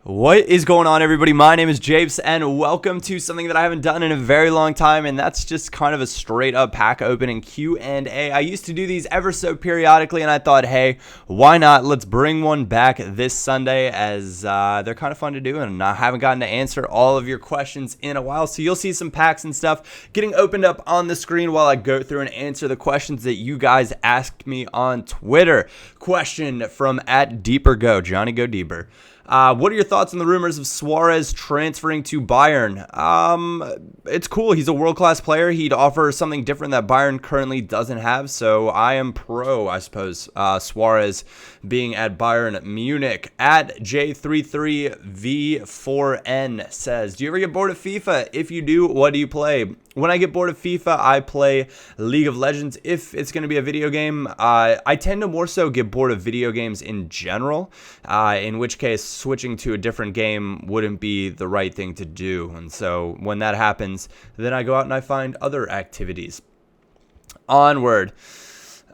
What is going on, everybody? My name is Japes, and welcome to something that I haven't done in a very long time, and that's just kind of a straight-up pack opening Q&A. I used to do these ever so periodically, and I thought, hey, why not? Let's bring one back this Sunday, as they're kind of fun to do, and I haven't gotten to answer all of your questions in a while, so you'll see some packs and stuff getting opened up on the screen while I go through and answer the questions that you guys asked me on Twitter. Question from @DeeperGo, Johnny Go Deeper. What are your thoughts on the rumors of Suarez transferring to Bayern? It's cool. He's a world-class player. He'd offer something different that Bayern currently doesn't have, so I am pro, I suppose, Suarez being at Bayern Munich. @J33V4N says, do you ever get bored of FIFA? If you do, what do you play? When I get bored of FIFA, I play League of Legends. If it's going to be a video game, I tend to more so get bored of video games in general, in which case switching to a different game wouldn't be the right thing to do. And so when that happens, then I go out and I find other activities. Onward.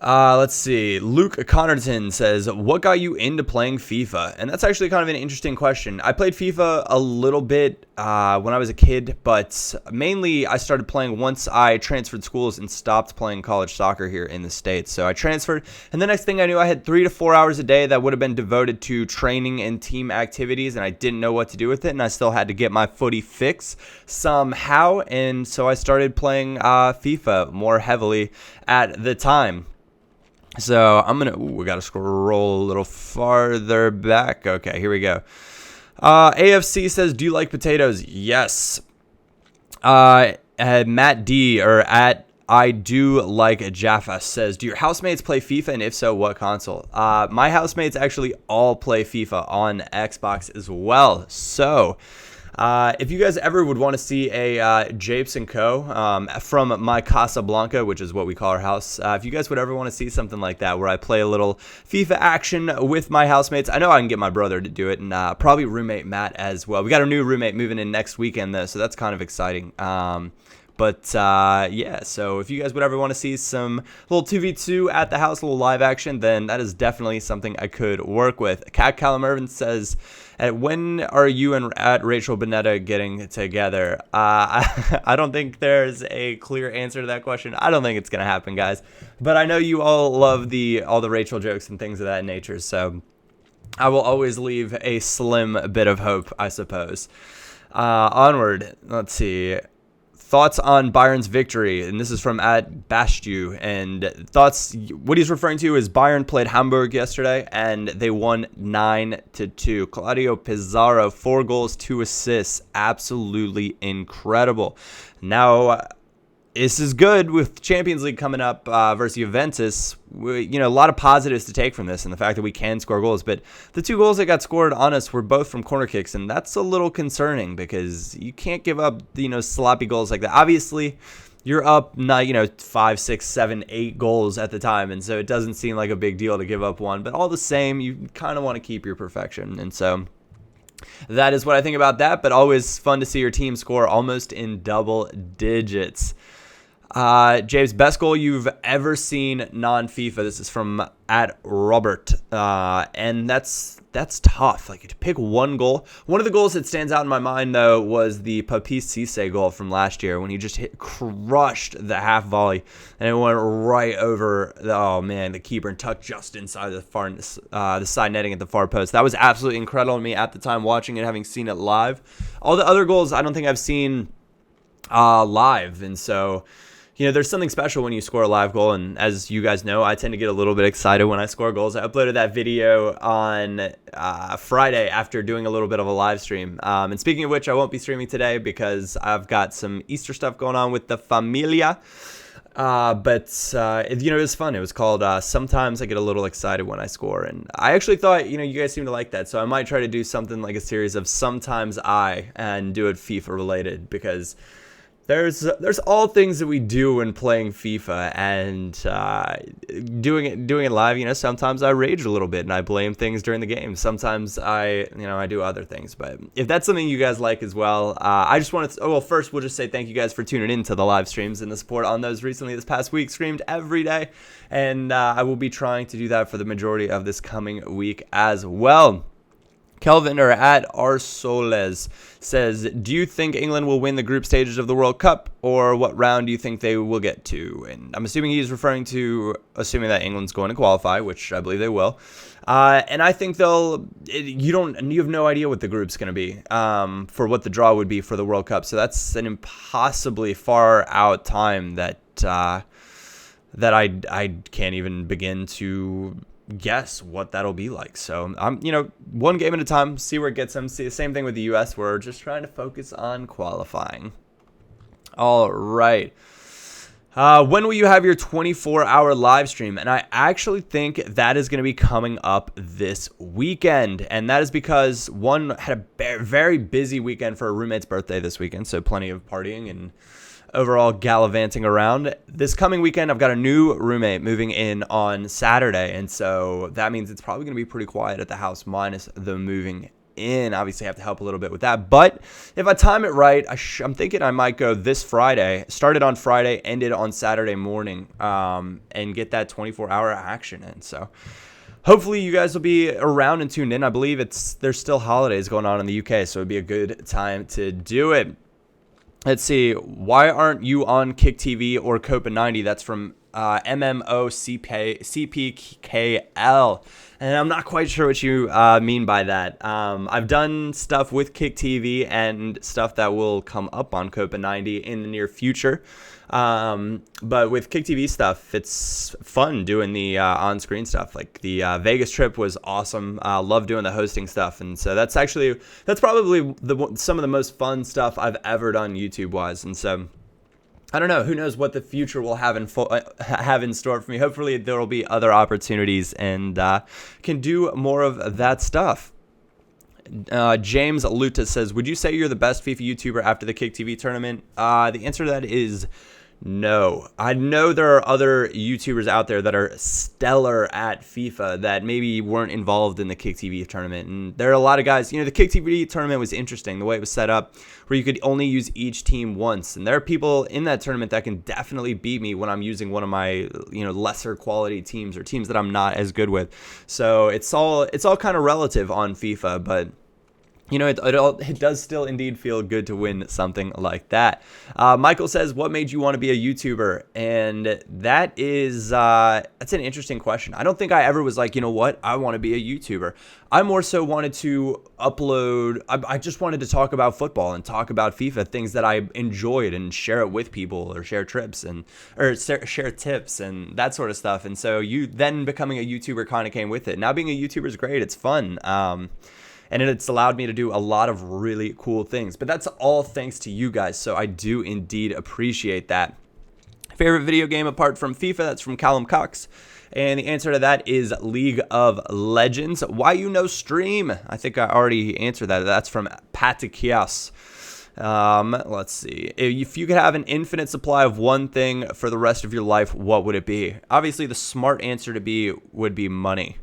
Let's see. Luke Connerton says, what got you into playing FIFA? And that's actually kind of an interesting question. I played FIFA a little bit when I was a kid, but mainly I started playing once I transferred schools and stopped playing college soccer here in the States. So I transferred, and the next thing I knew, I had 3 to 4 hours a day that would have been devoted to training and team activities, and I didn't know what to do with it, and I still had to get my footy fix somehow, and so I started playing FIFA more heavily at the time. So I'm going to, we got to scroll a little farther back. Okay, here we go. AFC says, do you like potatoes? Yes. Matt D, or I do like Jaffa, says, do your housemates play FIFA, and if so, what console? My housemates actually all play FIFA on Xbox as well. So if you guys ever would want to see a Japes & Co. From my Casa Blanca, which is what we call our house, if you guys would ever want to see something like that where I play a little FIFA action with my housemates, I know I can get my brother to do it, and probably roommate Matt as well. We got a new roommate moving in next weekend, though, so that's kind of exciting. Yeah, so if you guys would ever want to see some little 2v2 at the house, a little live action, then that is definitely something I could work with. Cat Callum Irvin says, when are you and Rachel Bonetta getting together? I don't think there's a clear answer to that question. I don't think it's going to happen, guys. But I know you all love all the Rachel jokes and things of that nature, so I will always leave a slim bit of hope, I suppose. Onward, let's see. Thoughts on Bayern's victory, and this is from @Bastu, and thoughts, what he's referring to is Bayern played Hamburg yesterday, and they won 9-2. Claudio Pizarro, 4 goals, 2 assists, absolutely incredible. Now, this is good with Champions League coming up versus Juventus. A lot of positives to take from this, and the fact that we can score goals. But the 2 goals that got scored on us were both from corner kicks, and that's a little concerning because you can't give up, sloppy goals like that. Obviously, you're up, 5, 6, 7, 8 goals at the time, and so it doesn't seem like a big deal to give up one. But all the same, you kind of want to keep your perfection, and so that is what I think about that. But always fun to see your team score almost in double digits. James, best goal you've ever seen non-FIFA. This is from @Robert, and that's tough. Like, to pick one goal. One of the goals that stands out in my mind, though, was the Papi Cisse goal from last year when he just crushed the half volley, and it went right over the keeper and tucked just inside the side netting at the far post. That was absolutely incredible to me at the time watching it, having seen it live. All the other goals I don't think I've seen live, and so there's something special when you score a live goal, and as you guys know, I tend to get a little bit excited when I score goals. I uploaded that video on Friday after doing a little bit of a live stream. And speaking of which, I won't be streaming today because I've got some Easter stuff going on with the familia. But it was fun. It was called Sometimes I Get a Little Excited When I Score. And I actually thought, you guys seem to like that. So I might try to do something like a series of Sometimes and do it FIFA related, because there's all things that we do when playing FIFA, and doing it live. Sometimes I rage a little bit and I blame things during the game. Sometimes I do other things. But if that's something you guys like as well, I just wanted to. First we'll just say thank you guys for tuning in to the live streams and the support on those recently. This past week, streamed every day, and I will be trying to do that for the majority of this coming week as well. Kelvin or at Arsoles says, do you think England will win the group stages of the World Cup, or what round do you think they will get to? And I'm assuming he's referring to assuming that England's going to qualify, which I believe they will. And I think you have no idea what the group's going to be for what the draw would be for the World Cup. So that's an impossibly far out time that I can't even begin to guess what that'll be like. So I'm, one game at a time, see where it gets them. See the same thing with the US. We're just trying to focus on qualifying. All right. When will you have your 24-hour live stream? And I actually think that is going to be coming up this weekend. And that is because one had a very busy weekend for a roommate's birthday this weekend. So plenty of partying and overall gallivanting around. This coming weekend, I've got a new roommate moving in on Saturday, and so that means it's probably going to be pretty quiet at the house minus the moving in. Obviously, I have to help a little bit with that, but if I time it right, I'm thinking I might go this Friday, started on Friday, ended on Saturday morning, and get that 24-hour action in. So hopefully you guys will be around and tuned in. I believe there's still holidays going on in the UK, so it'd be a good time to do it. Let's see. Why aren't you on Kick TV or Copa 90? That's from MMOCPKL. And I'm not quite sure what you mean by that. I've done stuff with Kick TV and stuff that will come up on Copa 90 in the near future. But with Kick TV stuff, it's fun doing the on-screen stuff. Like the Vegas trip was awesome. Love doing the hosting stuff, and so that's probably some of the most fun stuff I've ever done YouTube-wise. And so I don't know. Who knows what the future will have in store for me? Hopefully there will be other opportunities and can do more of that stuff. James Luta says, would you say you're the best FIFA YouTuber after the Kick TV tournament? The answer to that is no. I know there are other YouTubers out there that are stellar at FIFA that maybe weren't involved in the Kick TV tournament. And there are a lot of guys, the Kick TV tournament was interesting, the way it was set up, where you could only use each team once. And there are people in that tournament that can definitely beat me when I'm using one of my, lesser quality teams or teams that I'm not as good with. So it's all kind of relative on FIFA, but it does still indeed feel good to win something like that. Michael says, what made you want to be a YouTuber? And that is, that's an interesting question. I don't think I ever was like, you know what, I want to be a YouTuber. I more so wanted to upload, I just wanted to talk about football and talk about FIFA, things that I enjoyed, and share it with people, or share tips and that sort of stuff. And so then becoming a YouTuber kind of came with it. Now being a YouTuber is great. It's fun. And it's allowed me to do a lot of really cool things. But that's all thanks to you guys, so I do indeed appreciate that. Favorite video game apart from FIFA? That's from Callum Cox. And the answer to that is League of Legends. Why you no stream? I think I already answered that. That's from Patikias. Let's see. If you could have an infinite supply of one thing for the rest of your life, what would it be? Obviously, the smart answer would be money.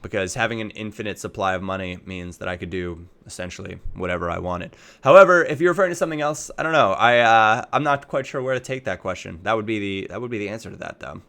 Because having an infinite supply of money means that I could do essentially whatever I wanted. However, if you're referring to something else, I don't know. I'm not quite sure where to take that question. That would be the answer to that, though.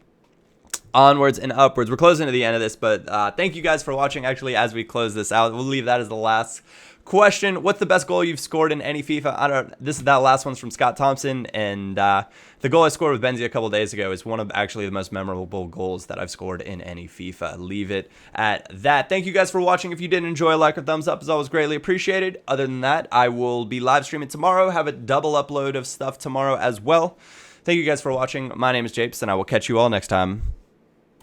Onwards and upwards. We're closing to the end of this, but thank you guys for watching. Actually, as we close this out, we'll leave that as the last question. What's the best goal you've scored in any FIFA? That last one's from Scott Thompson, and the goal I scored with Benzie a couple days ago is one of actually the most memorable goals that I've scored in any FIFA. Leave it at that. Thank you guys for watching. If you did enjoy, a like or thumbs up is always greatly appreciated. Other than that, I will be live streaming tomorrow. Have a double upload of stuff tomorrow as well. Thank you guys for watching. My name is Japes, and I will catch you all next time.